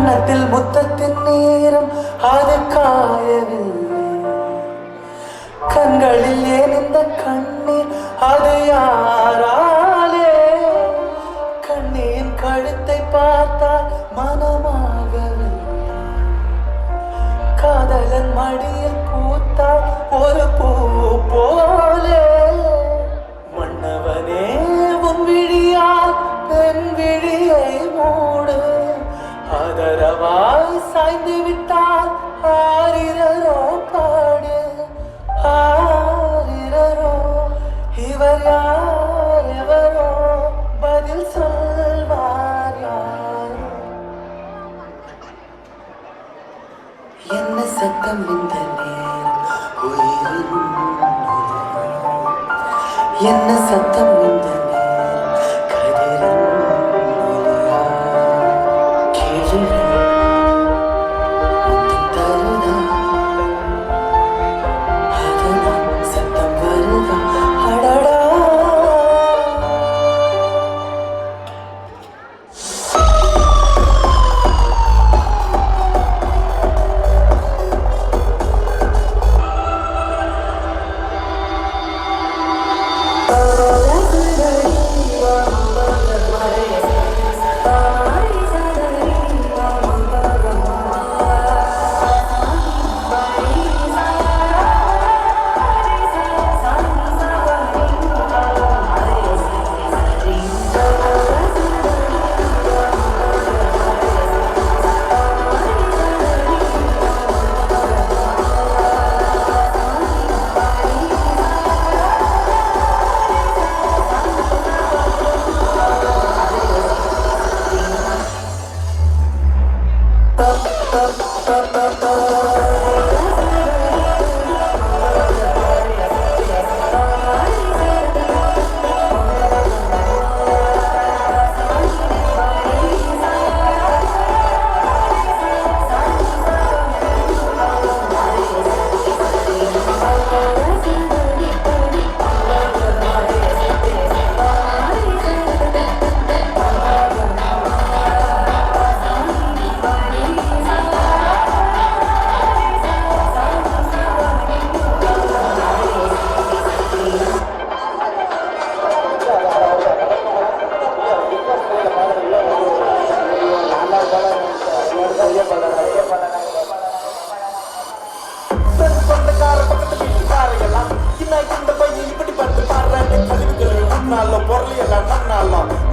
கன்னத்தில் முத்தத்தின் நேரம் அது காயவில்லை. கண்களில் ஏன் இந்த கண்ணீர் அது யாராலே? கண்ணியின் கழுத்தை பார்த்தால் மனமாகவில்லை. காதலன் மடியில் பூத்தால் ஒரு பூ போலே. மன்னவனே உன் விழியால் பெண் விழியை மூடு. ஆதரவாய் சாய்ந்து விட்டால் ஆரிரரோ பாடு. ஆரிரரோ இவர் யார் எவரோ பதில் சொல்வார் யாரோ. என்ன சத்தம் இந்த நேரம் உயிரின் என்ன சத்தம் இந்த நேரம் கதிரின் ஒலியா. கீழே முத்தம் தருதா அதுதான் சத்தம் வருதா. அடடா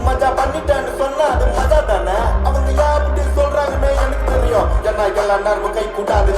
மஜா பண்ணிட்டேன்னு சொன்னா அது மஜா தானே. அவங்க யார் சொல்றாங்கன்னு எனக்கு தெரியும். என்ன எல்லாம் கை கூட்டாது